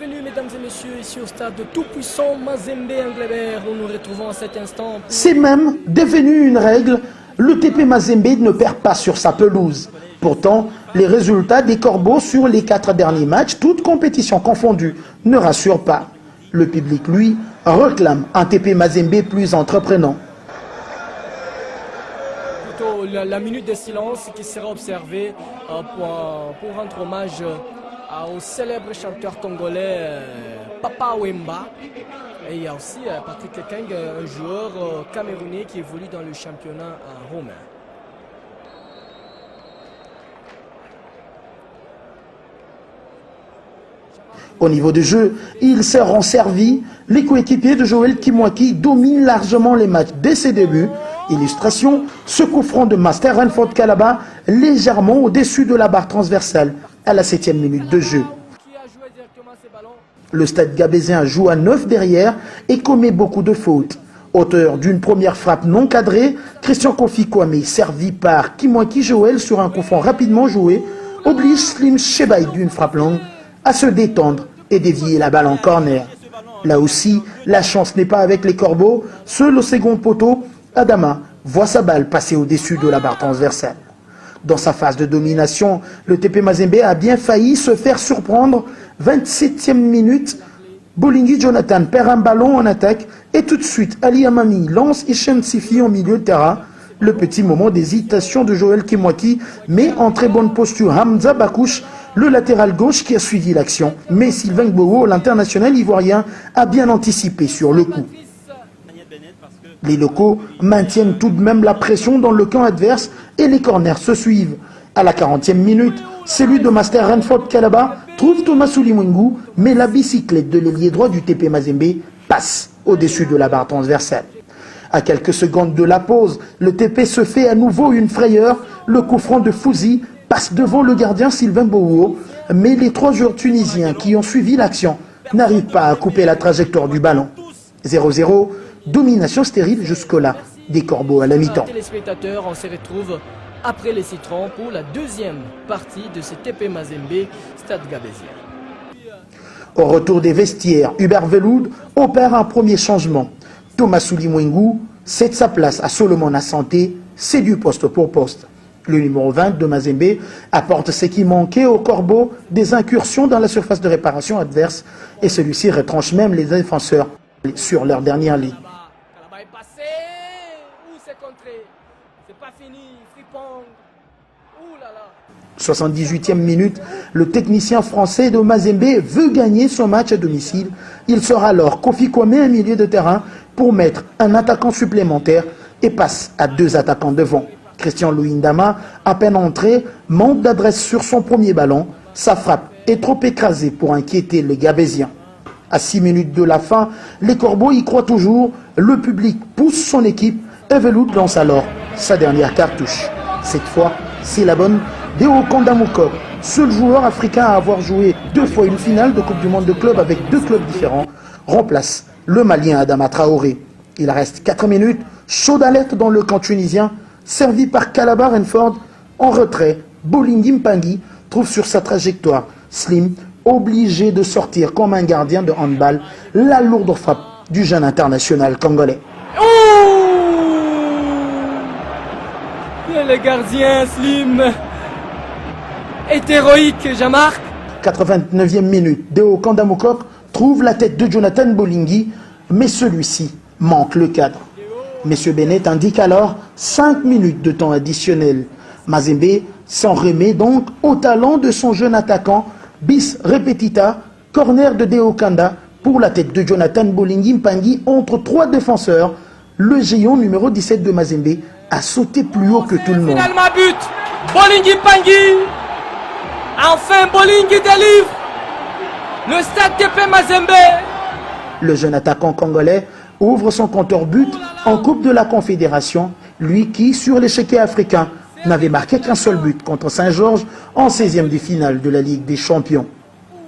bienvenue mesdames et messieurs ici au stade de tout-puissant Mazembe Anglebert où nous retrouvons à cet instant. C'est même devenu une règle, le TP Mazembe ne perd pas sur sa pelouse. Pourtant, les résultats des Corbeaux sur les 4 derniers matchs, toutes compétitions confondues, ne rassurent pas. Le public, lui, réclame un TP Mazembe plus entreprenant. Plutôt la minute de silence qui sera observée pour rendre hommage au célèbre chanteur congolais Papa Wemba. Et il y a aussi Patrick Keng, un joueur camerounais qui évolue dans le championnat roumain. Au niveau du jeu, ils seront servis. Les coéquipiers de Joël Kimwaki dominent largement les matchs dès ses débuts. Illustration, ce coup franc de Master Renford Kalaba légèrement au-dessus de la barre transversale à la 7e minute de jeu. Le stade gabésien joue à 9 derrière et commet beaucoup de fautes. Auteur d'une première frappe non cadrée, Christian Kofi Kwame, servi par Kimwaki Joël sur un coup franc rapidement joué, oblige Slim Shebaï d'une frappe longue à se détendre et dévier la balle en corner. Là aussi, la chance n'est pas avec les Corbeaux. Seul au second poteau, Adama voit sa balle passer au-dessus de la barre transversale. Dans sa phase de domination, le TP Mazembe a bien failli se faire surprendre. 27e minute, Bolingi Jonathan perd un ballon en attaque et tout de suite Ali Amami lance Hichem Sifi en milieu de terrain. Le petit moment d'hésitation de Joël Kimwaki met en très bonne posture Hamza Bakouche, le latéral gauche qui a suivi l'action. Mais Sylvain Gboro, l'international ivoirien, a bien anticipé sur le coup. Les locaux maintiennent tout de même la pression dans le camp adverse et les corners se suivent. À la 40e minute, celui de Master Renford Kalaba trouve Thomas Soulimwengu, mais la bicyclette de l'ailier droit du TP Mazembe passe au-dessus de la barre transversale. À quelques secondes de la pause, le TP se fait à nouveau une frayeur. Le coup franc de Fouzi passe devant le gardien Sylvain Bowo, mais les 3 joueurs tunisiens qui ont suivi l'action n'arrivent pas à couper la trajectoire du ballon. 0-0, domination stérile jusque-là des Corbeaux à la mi-temps. Téléspectateurs, on se retrouve après les citrons pour la deuxième partie de ce TP Mazembe Stade Gabésien. Au retour des vestiaires, Hubert Veloud opère un premier changement. Thomas Soulimwengu cède sa place à Solomon Assanté, c'est du poste pour poste. Le numéro 20 de Mazembe apporte ce qui manquait aux Corbeaux, des incursions dans la surface de réparation adverse, et celui-ci retranche même les défenseurs sur leur dernière ligne. 78e minute, le technicien français de Mazembe veut gagner son match à domicile. Il sort alors Kofi Kwame un milieu de terrain pour mettre un attaquant supplémentaire et passe à 2 attaquants devant. Christian Luindama, à peine entré, manque d'adresse sur son premier ballon. Sa frappe est trop écrasée pour inquiéter les Gabésiens. À 6 minutes de la fin, les Corbeaux y croient toujours. Le public pousse son équipe et Veloud lance alors sa dernière cartouche. Cette fois, c'est la bonne. Deo Kandamukop, seul joueur africain à avoir joué 2 fois une finale de Coupe du Monde de club avec 2 clubs différents, remplace le Malien Adama Traoré. Il reste 4 minutes, chaud d'alerte dans le camp tunisien, servi par Kalaba Renford. En retrait, Bolingi Mpangi trouve sur sa trajectoire Slim, obligé de sortir comme un gardien de handball, la lourde frappe du jeune international congolais. Le gardien Slim est héroïque, Jean-Marc. 89e minute, Deo Kandamukop trouve la tête de Jonathan Bolingi, mais celui-ci manque le cadre. Monsieur Bennett indique alors 5 minutes de temps additionnel. Mazembe s'en remet donc au talent de son jeune attaquant, bis repetita, corner de Deo Kanda pour la tête de Jonathan Bolingi Mpangi entre 3 défenseurs. Le géant numéro 17 de Mazembe a sauté plus haut que tout le monde. Finalement but, Bolingi Mpangi. Enfin Bolingi délivre. Le stade TP Mazembe. Le jeune attaquant congolais ouvre son compteur but en Coupe de la Confédération, lui qui, sur l'échiquier africain, n'avait marqué qu'un seul but contre Saint-Georges en 16e de finale de la Ligue des Champions.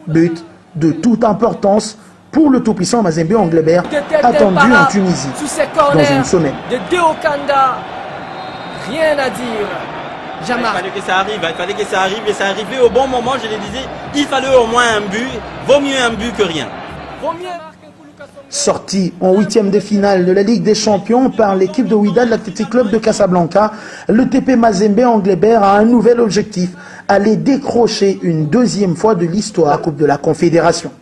But de toute importance pour le tout-puissant Mazembe Anglebert, attendu en Tunisie dans une semaine. De Deo Kanda, rien à dire. Il fallait que ça arrive, et ça arrivait au bon moment, je le disais, il fallait au moins un but, vaut mieux un but que rien. Sorti en huitième de finale de la Ligue des Champions par l'équipe de Wydad Athletic Club de Casablanca, le TP Mazembe Anglebert a un nouvel objectif, aller décrocher une deuxième fois de l'histoire la Coupe de la Confédération.